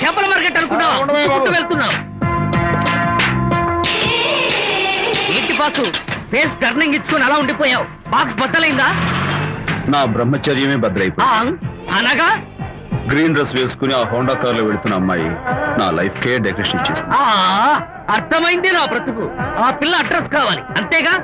చేపల మార్కెట్ అనుకున్నావు వెళ్తున్నావు ఏంటి బాసు ఫేస్ టర్నింగ్ ఇచ్చుకుని అలా ఉండిపోయావు బాక్స్ బద్దలైందా నా బ్రహ్మచర్యమే బద్దలైపోయింది అనగా గ్రీన్ డ్రెస్ వేసుకుని ఆ హోండా కార్ లో వెళుతున్న అమ్మాయి నా లైఫ్ కే డెకరేషన్ ఇచ్చేసింది. అర్థమైంది నా బ్రతుకు. ఆ పిల్ల అడ్రస్ కావాలి అంతేగా.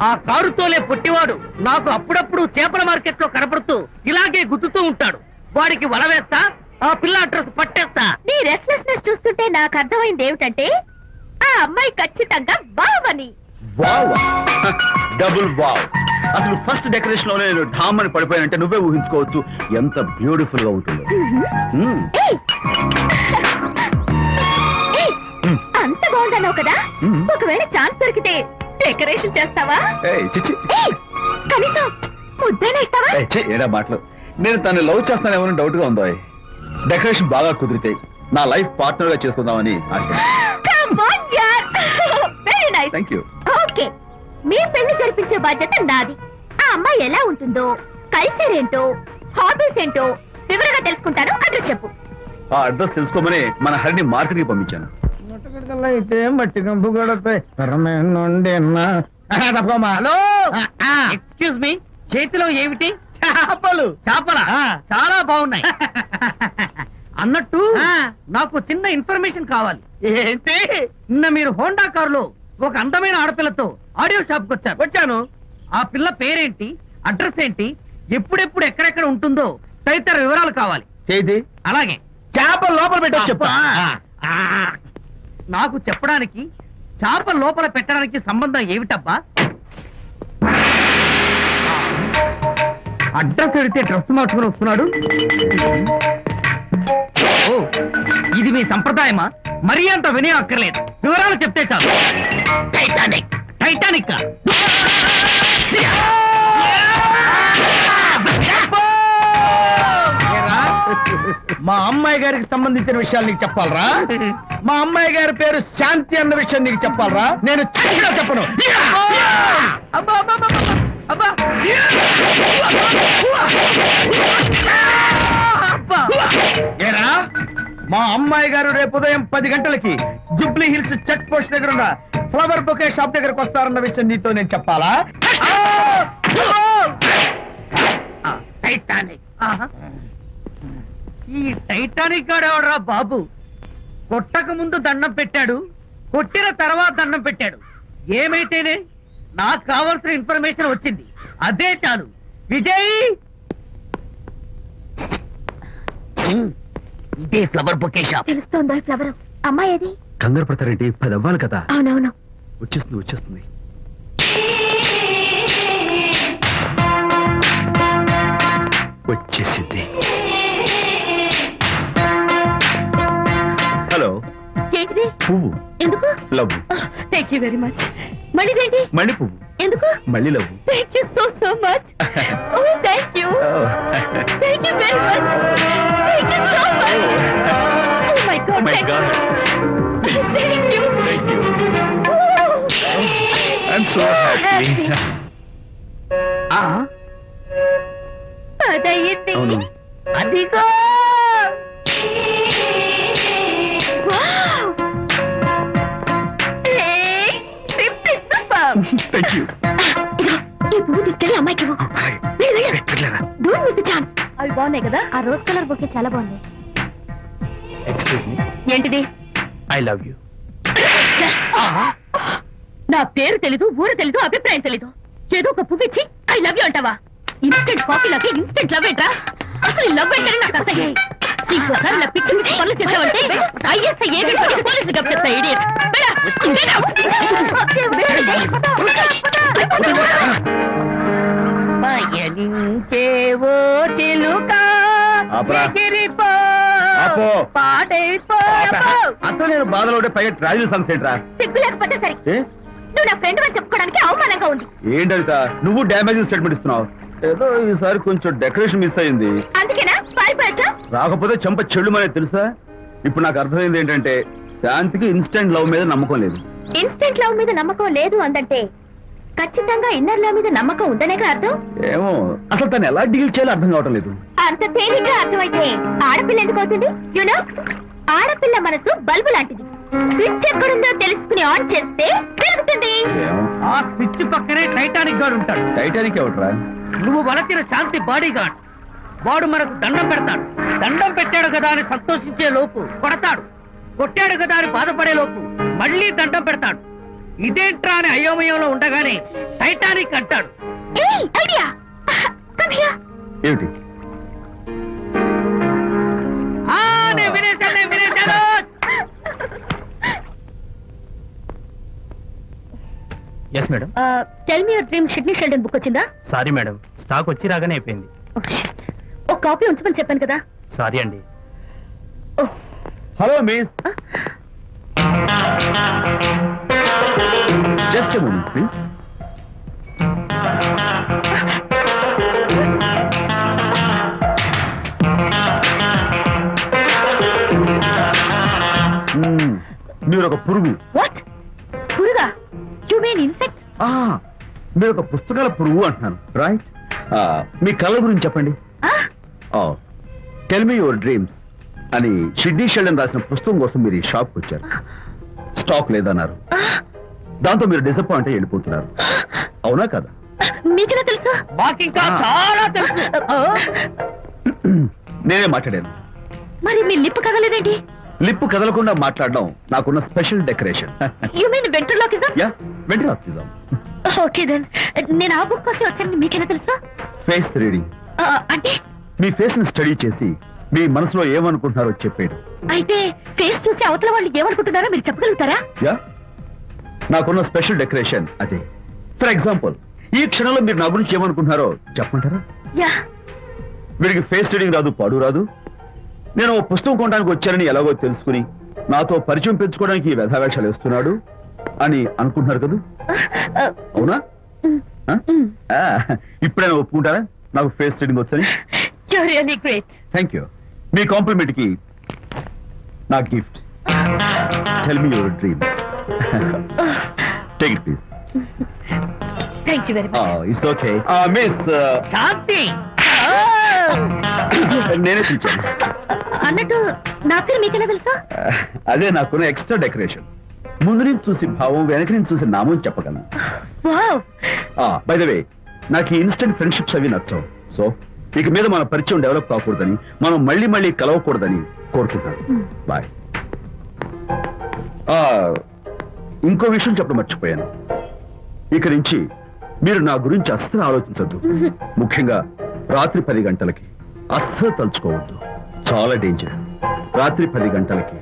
ఆ కారుతోలే పొట్టివాడు నాకు అప్పుడప్పుడు చేపల మార్కెట్ లో కనపడుతూ ఇలాగే గుద్దుతూ ఉంటాడు. వాడికి వల వేస్తా, ఆ పిల్ల అడ్రస్ పట్టేస్తా. నీ రెస్ట్లెస్నెస్ చూస్తుంటే నాకు అర్థమైంది ఏమిటంటే ఆ అమ్మాయి ఖచ్చితంగా బావని. Wow, double wow. అసలు ఫస్ట్ డెకరేషన్ లోనే నేను ఢామ్ అని పడిపోయానంటే నువ్వే ఊహించుకోవచ్చు ఎంత బ్యూటిఫుల్ గా ఉంటుందో. అంత బాగుందన్నావు కదా, ఒకవేళ ఛాన్స్ దొరికితే డెకరేషన్ చేస్తావా? కనీసం ముద్దైనా ఇస్తావా? ఏడా మాటలు. నేను తను లవ్ చేస్తానేమో డౌట్ గా ఉందో. డెకరేషన్ బాగా కుదిరితే నా లైఫ్ పార్ట్నర్ గా చేసుకుందామని ఆశ. ఓకే, మీ పెళ్లి జరిపించే బాధ్యత నాది. ఆ అమ్మాయి ఎలా ఉంటుందో, కల్చర్ ఏంటో, హాబీస్ ఏంటో వివరంగా తెలుసుకుంటాను. అడ్రస్ చెప్పు. ఆ అడ్రస్ తెలుసుకోమని మన హరిని మార్కెట్ కి పంపించాను. అయితే మట్టి కంపు హలో, ఎక్స్క్యూజ్ మీ, చేతిలో ఏమిటి? చేపలు. చేపలా? చాలా బాగున్నాయి. అన్నట్టు నాకు చిన్న ఇన్ఫర్మేషన్ కావాలి. ఏంటి? నిన్న మీరు హోండా కారులో ఒక అందమైన ఆడపిల్లతో ఆడియో షాప్ కు వచ్చాను. ఆ పిల్ల పేరేంటి, అడ్రస్ ఏంటి, ఎప్పుడెప్పుడు ఎక్కడెక్కడ ఉంటుందో తదితర వివరాలు కావాలి. చేతి అలాగే. చేపలు లోపల పెట్టచ్చు చెప్పు. నాకు చెప్పడానికి చేప లోపల పెట్టడానికి సంబంధం ఏమిటబ్బా? అడ్రస్ అడిగితే డ్రెస్ మార్చుకుని వస్తున్నాడు. ఓ, ఇది మీ సంప్రదాయమా? మరీ అంత వినయం అక్కర్లేదు, వివరాలు చెప్తే చాలు. టైటానిక్. టైటానిక్ మా అమ్మాయి గారికి సంబంధించిన విషయాలు నీకు చెప్పాలరా? మా అమ్మాయి గారి పేరు శాంతి అన్న విషయం నీకు చెప్పాలరా? నేను చచ్చినా చెప్పను. అబ్బా అబ్బా అబ్బా అబ్బా. ఏరా, మా అమ్మాయి గారు రేపు ఉదయం 10 గంటలకి జుబ్లీ హిల్స్ చెక్ పోస్ట్ దగ్గర ఉన్న ఫ్లవర్ బొకే షాప్ దగ్గరకు వస్తారన్న విషయం నీతో నేను చెప్పాలా? టైటానిక్. ఈ టైటానిక్ గాడెవడరా బాబు? కొట్టక ముందు దండం పెట్టాడు, కొట్టిన తర్వాత దండం పెట్టాడు. ఏమైతేనే నాకు కావాల్సిన ఇన్ఫర్మేషన్ వచ్చింది, అదే చాలు. విజయ్, ఇదే ఫ్లవర్ బొకే షాప్. తెలుస్తోందా ఫ్లవర్? అమ్మాయి ఏది? కంగారు పడతారేంటి? 10 అవ్వాలి కదా. అవునవును, వచ్చేస్తుంది వచ్చేస్తుంది. వచ్చేసింది. హలో. ఏంటిది? పువ్వు. ఎందుకు? Love. Thank you very much. మళ్ళీదేంటి? మళ్ళీ పువ్వు. ఎందుకు? మళ్ళీ love. Thank you so much. Oh thank you. Thank you very much. Thank you so much. Oh my god. My god. Thank you. Thank you. I'm so happy. అదయ్యింది. అవును. అదిగో. Thank you. ఈ పువ్వు తీసుకెళ్ళి అమ్మాయికి ఇవ్వు. Don't miss the chance. అవి బాగున్నాయి కదా? ఆ రోజ్ కలర్ బొకే చాలా బాగుంది. Excuse me. ఏంటిది? I love you. నా పేరు తెలీదు, ఊరు తెలీదు, అభిప్రాయం తెలీదు. ఏదో ఒక పువ్వు ఇచ్చి ఐ లవ్ యూ అంటావా? ఇన్స్టెంట్ కాఫీ లాగే ఇన్స్టెంట్ లవ్ ఏంట్రా? అసలు లవ్ ఏంటని నాకు అసహ్యం. ఇంకోసారి ఇలా పిచ్చి పిచ్చి పనులు చేసావంటే ఐఎస్ఐ ఏజెంట్ పోలీసులు గప్పిస్తా. ఇడియట్. పయనించేవో చిలుక ఎగిరిపో, పాడైపో. అసలు నేను బాధలో ఉంటే పైగా ట్రావెల్ సన్సెట్ రా. సిగ్గు లేకపోతే సరే, నువ్వు నా ఫ్రెండ్ అని చెప్పుకోవడానికి అవమానంగా ఉంది. ఏంటంట నువ్వు డ్యామేజింగ్ స్టేట్మెంట్ ఇస్తున్నావు? ఏదో ఈసారి కొంచెం డెకరేషన్ మిస్ అయింది. అందుకేనా పారిపోయొచ్చా? రాకపోతే చెంప చెడుమనేది తెలుసా? ఇప్పుడు నాకు అర్థమైంది ఏంటంటే శాంతికి ఇన్స్టెంట్ లవ్ మీద నమ్మకం లేదు. ఇన్స్టెంట్ లవ్ మీద నమ్మకం లేదు అందంటే ఖచ్చితంగా ఇన్నర్ లవ్ మీద నమ్మకం ఉందనేగా అర్థం. ఏమో అసలు తను ఎలా డీల్ చేయాలో అర్థం కావటం లేదు. అంత తేలిగ్గా అర్థమైతే ఆడపిల్ల ఎందుకు అవుతుంది? యునో ఆడపిల్ల మనసు బల్బు లాంటిది. స్విచ్ ఎక్కడుందో తెలుసుకుని ఆన్ చేస్తే పెరుగుతుంది. ఆ స్విచ్ పక్కనే టైటానిక్ గార్డ్ ఉంటాడు. టైటానిక్ ఎవట్రా? నువ్వు వలచిన శాంతి బాడీ గార్డ్. వాడు మనకు దండం పెడతాడు. దండం పెట్టాడు కదా అని సంతోషించే లోపు కొడతాడు. కొట్టాడు కదా అని బాధపడే లోపు మళ్ళీ దండం పెడతాడు. ఇదేంట్రా అని అయోమయంలో ఉండగానే టైటానిక్ అంటాడు. ఏయ్ ఐడియా, కమ్ హియర్. ఏమిటి? ఆ, నేను వినేశాను. Yes madam. Tell me your dream Sidney Sheldon book వచ్చిందా? సారీ మేడం, స్టాక్ వచ్చి రాగానే అయిపోయింది. Oh, shit. ఒక కాపీ ఉంచమని చెప్పాను కదా. సారీ అండి. Oh. Hello miss, just moment please. మీరు ఒక పురుగు. What? పురుగా? You mean insect? మీరు ఒక పుస్తకాల పురుగు అంటున్నాను, రైట్? మీ కళ గురించి చెప్పండి. టెల్ మీ యువర్ డ్రీమ్స్ అని షిడ్నీ షెల్డన్ రాసిన పుస్తకం కోసం మీరు ఈ షాప్కి వచ్చారు. స్టాక్ లేదన్నారు. దాంతో మీరు డిసప్పాయింట్ అయ్యి వెళ్ళిపోతున్నారు. అవునా కదా? మీకెలా తెలుసు? మాకింకా చాలా తెలుసు. నేనే మాట్లాడాను. మరి మీ లిప్ కదలేదేంటి? లిప్పు కదలకుండా మాట్లాడడం నాకున్న special decoration. You mean ventriloquism? Yeah, వెంటనే Okay then. నేను ఆ బుక్ కోసం వచ్చానని మీకెలా తెలుసు? Face reading. అంటే మీ ఫేస్ ని స్టడీ చేసి మీ మనసులో ఏమనుకుంటున్నారో చెప్పేది. అయితే ఫేస్ చూసి అవతల వాళ్ళు ఏమనుకుంటున్నారో మీరు చెప్పగలుగుతారా? యా, నాకున్న స్పెషల్ డెకరేషన్ అదే. ఫర్ ఎగ్జాంపుల్, ఈ క్షణంలో మీరు నా గురించి ఏమనుకుంటున్నారో చెప్పమంటారా? యా. వీడికి ఫేస్ రీడింగ్ రాదు, పాడు రాదు. నేను ఓ పుస్తకం కొనడానికి వచ్చానని ఎలాగో తెలుసుకుని నాతో పరిచయం పెంచుకోవడానికి ఈ వ్యధావేషాలు వేస్తున్నాడు అని అనుకుంటున్నారు కదా? అవునా? ఇప్పుడైనా ఒప్పుకుంటారా నాకు ఫేస్ రీడింగ్ వచ్చని? You're really great. Thank you. మీ కాంప్లిమెంట్ కి నా గిఫ్ట్. Tell me your dreams. Take it please. Thank you very much. It's okay. Miss Shanti. నేనే పిలిచాను. అన్నట్టు నా పేరు మీకెలా తెలుసా? అదే నాకున్న ఎక్స్ట్రా డెకరేషన్. ముందు నుంచి చూసి భావం, వెనక నుంచి చూసి నామం చెప్పగలను. వావ్. బై ద వే, నాకు ఈ ఇన్స్టెంట్ ఫ్రెండ్షిప్స్ అవి నచ్చవు. సో ఇక మీద మన పరిచయం డెవలప్ కాకూడదని, మనం మళ్ళీ మళ్ళీ కలవకూడదని కోరుకుంటాను. బాయ్. ఇంకో విషయం చెప్పడం మర్చిపోయాను. ఇక నుంచి మీరు నా గురించి అస్సలు ఆలోచించద్దు. ముఖ్యంగా రాత్రి 10 గంటలకి అస్సలు తలుచుకోవద్దు. చాలా డేంజర్. రాత్రి 10 గంటలకి.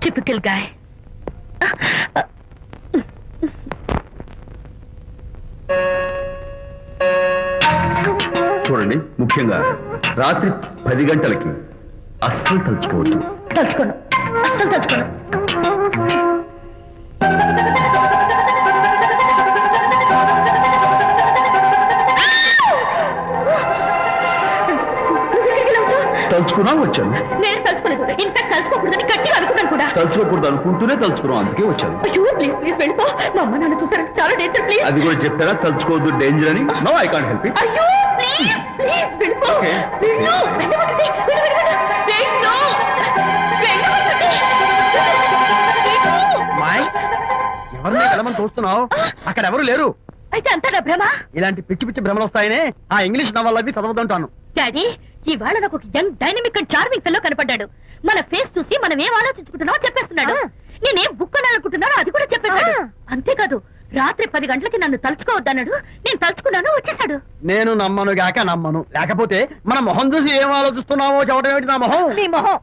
Typical guy. చూడండి, ముఖ్యంగా రాత్రి 10 గంటలకి అస్సలు తలుచుకోవద్దు. తలుచుకోను, అస్సలు తలుచుకోను. తలుచుకున్నా వచ్చాను. నేను తలుచుకోలేదు. ఇన్ఫాక్ట్ తలుచుకోకూడదని గట్టిగా అనుకున్నాను కూడా. తలుచుకోకూడదు అనుకుంటూనే తలుచుకున్నాం, అందుకే వచ్చాను. అయ్యో ప్లీజ్ ప్లీజ్ వెళ్ళిపో. మా అమ్మ నాన్న చూసారంటే చాలా డేంజర్. ప్లీజ్. అది కూడా చెప్పారా తలుచుకోవద్దు డేంజర్ అని? No, I can't help it. అయ్యో ప్లీజ్ ప్లీజ్ వెళ్ళిపో. Okay. వెళ్ళు, వెళ్ళమంటుంది. వెళ్ళు, వెళ్ళు, వెళ్ళు. వెళ్ళు. వెళ్ళమంటుంది. వెళ్ళు. మాయ్, ఎవరిని వెళ్ళమని చూస్తున్నావు? అక్కడ ఎవరు లేరు. అయితే అంతా నా భ్రమ. ఇలాంటి పిచ్చి పిచ్చి భ్రమలు వస్తాయనే ఆ ఇంగ్లీష్ నవల్ అవి చదవదంటాను. డాడీ, ఇవాళ నాకు ఒక young dynamic and charming fellow కనపడ్డాడు. మన ఫేస్ చూసి మనం ఏం ఆలోచించుకుంటున్నామో చెప్పేస్తున్నాడు. నేనేం బుక్ అనాలనుకుంటున్నానో అది కూడా చెప్పేశాడు. అంతేకాదు, రాత్రి 10 గంటలకి నన్ను తలుచుకోవద్దన్నాడు. నేను తలుచుకున్నాను, వచ్చేసాడు. నేను నమ్మను గాక నమ్మను. లేకపోతే మన మొహం చూసి ఏం ఆలోచిస్తున్నావో చెప్పడం ఏమిటి నా మొహం? నీ మొహం.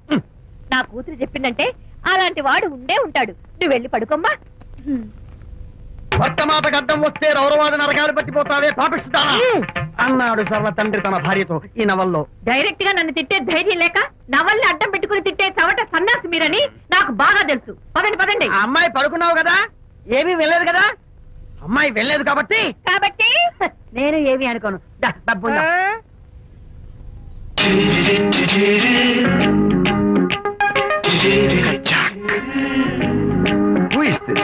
నా కూతురు చెప్పిందంటే అలాంటి వాడు ఉండే ఉంటాడు. నువ్వు వెళ్ళి పడుకోమ్మా. భర్త మాట గడ్డం వస్తే రౌరవాద నరకాలు పట్టిపోతావే పాపిస్తానా అన్నాడు సరళ తండ్రి తన భార్యతో ఈ నవల్లో. డైరెక్ట్ గా నన్ను తిట్టే ధైర్యం లేక నవల్ని అడ్డం పెట్టుకుని తిట్టే చవట సన్నాసి మీరని నాకు బాగా తెలుసు. పదండి పదండి. ఆ అమ్మాయి పడుకున్నావు కదా, ఏమీ వెళ్ళలేదు కదా. అమ్మాయి వెళ్ళలేదు కాబట్టి కాబట్టి నేను ఏమీ అనుకోను. దా, డబ్బు ఉందా? Who is this?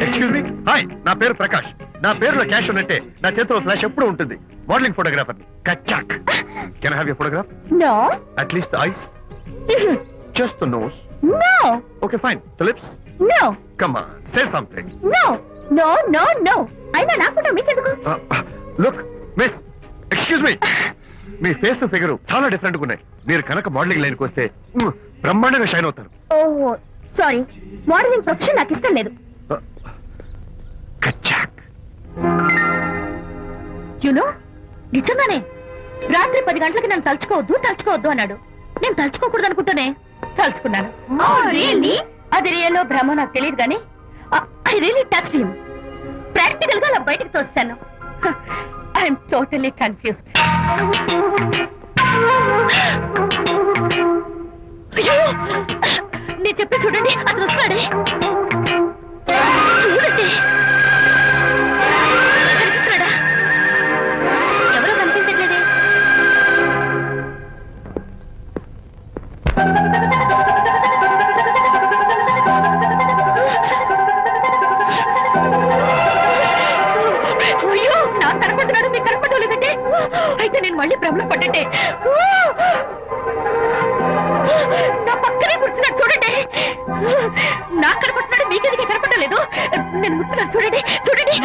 Excuse me? Hi, నా పేరు ప్రకాష్. నా పేరులో క్యాష్ ఉన్నట్టే నా చేతిలో ఫ్లాష్ ఎప్పుడు ఉంటుంది. మోడలింగ్ ఫోటోగ్రాఫర్ కచ్చాక్. Can have you photograph? No at least eyes, just the nose. No okay fine. The lips. No come on, say something. No no no no అయినా నాకు మీకెందుకు? Look miss, excuse me. మీ face figure చాలా different గా ఉన్నాయి. మీరు కనుక modelling లైన్కి వస్తే బ్రహ్మాండంగా షైన్ అవుతారు. ఓహో సారీ, మోడలింగ్ ప్రొఫెషన్ నాకు ఇష్టం లేదు. కచ్చాక్. యునో నిజంగానే రాత్రి 10 గంటలకి నన్ను తలుచుకోవద్దు అన్నాడు. నేను తలుచుకోకూడదు అనుకుంటూనే తలుచుకున్నాను. అది రియల్లో భ్రమ నాకు తెలియదు కానీ I really touch him. Practical గా అలా బయటకు తోస్తాను. I'm totally confused. అయ్యో నేను చెప్పి చూడండి, అతను వస్తున్నాడే. చూడండి కనిపిస్తున్నాడా? ఎవరో కనిపించట్లేదే. అయ్యో నాకు కనపడుతున్నాడు, మీకు కనపడలేదంటే అయితే నేను మళ్ళీ భ్రమలో పడ్డట్టే. నా పక్కనే కూర్చున్నాడు చూడండి. నాకు కనపడుతున్నాడు, మీకెందుకే కనపడలేదు? నేను ముట్టున్నాను చూడండి చూడండి.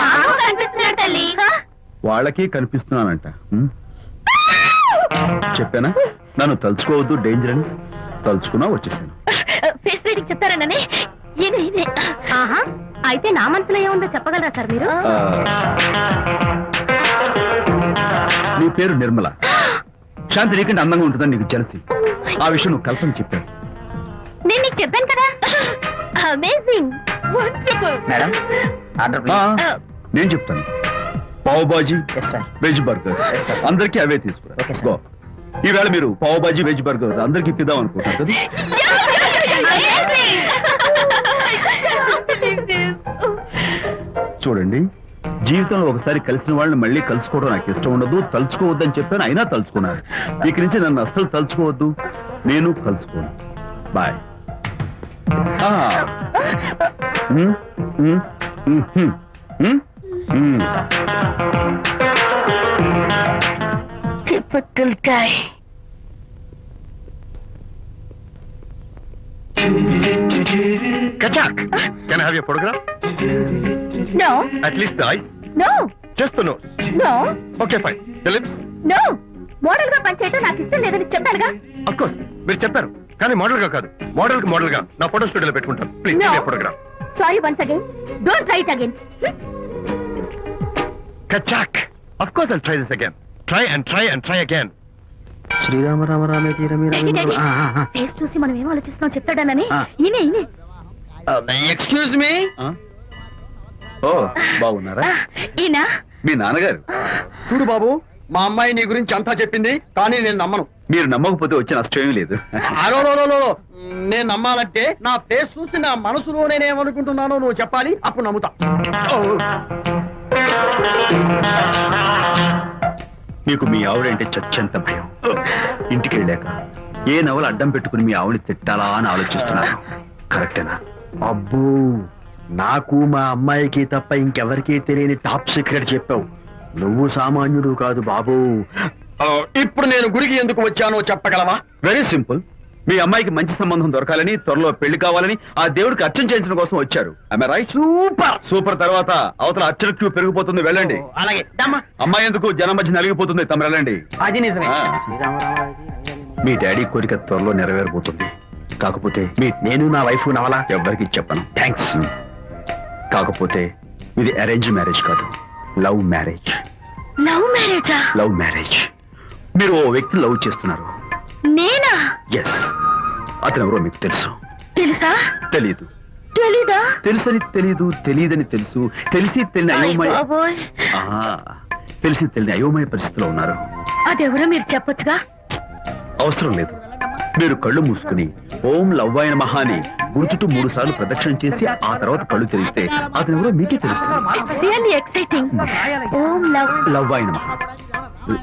కనిపిస్తున్నాడు తల్లి. వాళ్ళకి కనిపిస్తున్నానంట. చెప్పానా నన్ను తలుచుకోవద్దు, డేంజర్ అని. తలుచుకున్నా వచ్చేసాను. ఫేస్ రీడింగ్ చెప్తారననే. ఆహా అయితే నా మనసులో ఏముందో చెప్పగలరా సార్ మీరు? నీ పేరు నిర్మల. శాంతి నీకంటే అందంగా ఉంటుందని నీకు తెలిసి ఆ విషయం నువ్వు కల్పన చెప్పాను. నేను నీకు చెప్పాను కదా. Amazing, wonderful. మేడం ఆర్డర్ నేను చెప్తాను. Pav bhaji, yes sir. Veg burger Yes, sir. అందరికీ అవే తీసుకురా. Okay, sir. గో. ఈవేళ మీరు పావ్ బాజీ, వెజ్ బర్గర్ అందరికీ ఇద్దాం అనుకుంటారు కదా. చూడండి, జీవితంలో ఒకసారి కలిసిన వాళ్ళని మళ్ళీ కలుసుకోవడం నాకు ఇష్టం ఉండదు. తలుచుకోవద్దని చెప్పాను, అయినా తలుచుకున్నాను. ఇక నుంచి నన్ను అస్సలు తలుచుకోవద్దు, నేను కలుసుకోను. బాయ్. Typical guy. కచ్చాక్. Can have you photograph? No, at least the eyes, no, just the nose. no, okay fine. The lips. no. Model గా పనిచేయటం నాకు ఇష్టం లేదని చెప్పానుగా. అఫ్ కోర్స్ మీరు చెప్పారు, కానీ మోడల్ గా కాదు. మోడల్ కి మోడల్ గా నా ఫోటో స్టూడియోలో పెట్టుకుంటాను. Please No. Photograph. Sorry once again. Don't try it again. కచ్చాక్. Of course I'll try this again. Try and try and try again. శ్రీరామ రామ రామే తీరమి Daddy, daddy. ఫేస్ చూసి మనం ఏం ఆలోచిస్తున్నాం చెప్తాడనని. ఆ. ఈయనే. Excuse me. ఓ బాగున్నారా? ఈయన మీ నాన్నగారు. చూడు బాబు, మా అమ్మాయి నీ గురించి అంతా చెప్పింది, కానీ నేను నమ్మను. మీరు నమ్మకపోతే వచ్చే నష్టం ఏమీ లేదు. అరో నేను నమ్మాలంటే నా ఫేస్ చూసి నా మనసులో నేనేమనుకుంటున్నానో నువ్వు చెప్పాలి, అప్పుడు నమ్ముతా. మీకు మీ ఆవిడంటే చచ్చెంత భయం. ఇంటికి వెళ్ళాక ఏ నవల అడ్డం పెట్టుకుని మీ ఆవిడని తిట్టాలా అని ఆలోచిస్తున్నాను. కరెక్టేనా? అబ్బో, నాకు మా అమ్మాయికి తప్ప ఇంకెవరికీ తెలియని టాప్ సీక్రెట్ చెప్పావు. నువ్వు సామాన్యుడు కాదు బాబు. ఇప్పుడు నేను గుడికి ఎందుకు వచ్చానో చెప్పగలవా? Very simple. మీ అమ్మాయికి మంచి సంబంధం దొరకాలని, త్వరలో పెళ్లి కావాలని ఆ దేవుడికి అర్చన చేయించడం కోసం వచ్చారు. రైట్? సూపర్. తర్వాత అవతల అర్చన క్యూ పెరిగిపోతుంది, వెళ్ళండి. అలాగే. అమ్మాయి ఎందుకు జనం మధ్య నలిగిపోతుంది, తమ వెళ్ళండి. అది నిజమే. ఆ. మీ డాడీ కోరిక త్వరలో నెరవేరబోతుంది. కాకపోతే నేను నా వైఫ్ నవలా ఎవ్వరికి చెప్పను. థ్యాంక్స్. కాకపోతే ఇది అరేంజ్ మ్యారేజ్ కాదు, లవ్ మ్యారేజ్. లవ్ మ్యారేజా? Love marriage. మీరు ఓ వ్యక్తి లవ్ చేస్తున్నారు. నేనా? ఎస్. అతను ఎవరో మీకు తెలుసు. తెలుసా? తెలీదు. తెలీదా? తెలుసని తెలీదు, తెలియదని తెలుసు, తెలిసి తెలియని అయోమయ బాబోయ్, తెలిసి తెలియని అయోమయ పరిస్థితిలో ఉన్నారు. అదెవరో మీరు చెప్పొచ్చుగా. అవసరం లేదు. మీరు కళ్ళు మూసుకుని ఓం లవ్వాయ నమః అని గుడి చుట్టూ 3 సార్లు ప్రదక్షిణ చేసి ఆ తర్వాత కళ్ళు తెరిస్తే అతను ఎవరో మీకే తెలుస్తుంది. It's really exciting. ఓం లవ్వాయ నమః.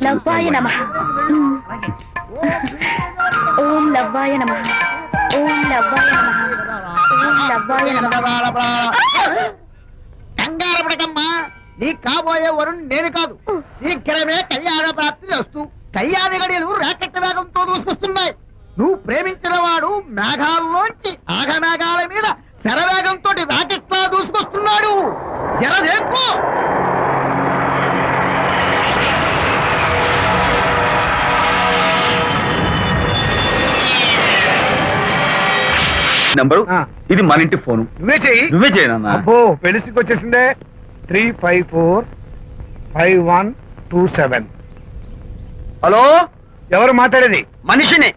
లవ్వాయ నమః. ఓం లవ్వాయ నమః. ఓం లవ్వాయ నమః. ఓం లవ్వాయ నమః. కంగారు పడకమ్మా, నీ కాబోయే వరుణ్ నేను కాదు. శీఘ్రమే కళ్యాణ ప్రాప్తి వస్తూ కళ్యాణ గడియలు రాకెట్ వేగంతో దూసుకొస్తున్నాయి. నువ్వు ప్రేమించిన వాడు మేఘాల్లోంచి ఆగమేఘాల మీద శరవేగంతో రాకెట్లా దూసుకొస్తున్నాడు. జరదేపు నెంబరు ఆ. ఇది మన ఇంటి ఫోను. నువ్వే చెయ్యి. నువ్వే చేయనన్నా. అబ్బో పెళ్లికి వచ్చేసిందే. 3545127. హలో, ఎవరు మాట్లాడేది? మనిషిని.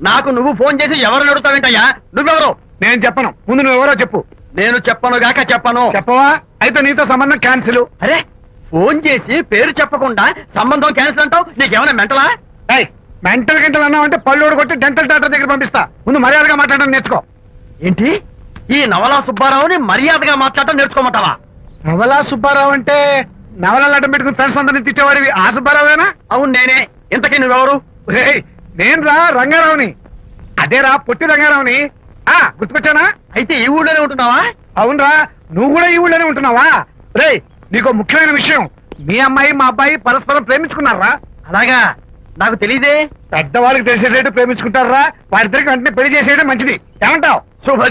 నాకు నువ్వు ఫోన్ చేసి ఎవరిని అడుగుతావేంటయ్యా? నువ్వెవరు? నేను చెప్పను. ముందు నువ్వు ఎవరో చెప్పు. నేను చెప్పను గాక చెప్పను. చెప్పవా? అయితే నీతో సంబంధం క్యాన్సిల్. అరే, ఫోన్ చేసి పేరు చెప్పకుండా సంబంధం క్యాన్సిల్ అంటావు? నీకేమైనా మెంటలా? మెంటల్ గంటలు అన్నావంటే పళ్ళు కొట్టి డెంటల్ డాక్టర్ దగ్గర పంపిస్తా. ముందు మర్యాదగా మాట్లాడడం నేర్చుకో. ఏంటి, ఈ నవలా సుబ్బారావుని మర్యాదగా మాట్లాడటం నేర్చుకోమంటావా? నవలా సుబ్బారావు అంటే నవలాలు అడ్డం పెట్టుకుని ఫ్రెండ్స్ అందరినీ తిట్టేవాడివి ఆ సుబ్బారావేనా? అవును నేనే. ఇంతకీ నువ్వెవరు? నేను రా రంగారావుని. అదేరా పొట్టి రంగారావుని. గుర్తుకొచ్చానా? అయితే ఈ ఊళ్ళోనే ఉంటున్నావా? అవునరా, నువ్వు కూడా ఈ ఊళ్ళోనే ఉంటున్నావా? రేయ్, నీకు ముఖ్యమైన విషయం. మీ అమ్మాయి మా అబ్బాయి పరస్పరం ప్రేమించుకున్నారా? అలాగా, నాకు తెలీదే. పెద్దవాళ్ళకి తెలిసేటట్టు ప్రేమించుకుంటారా? వారిద్దరికి వెంటనే పెళ్లి చేసేయడం మంచిది. ఏమంటావ్? శుభ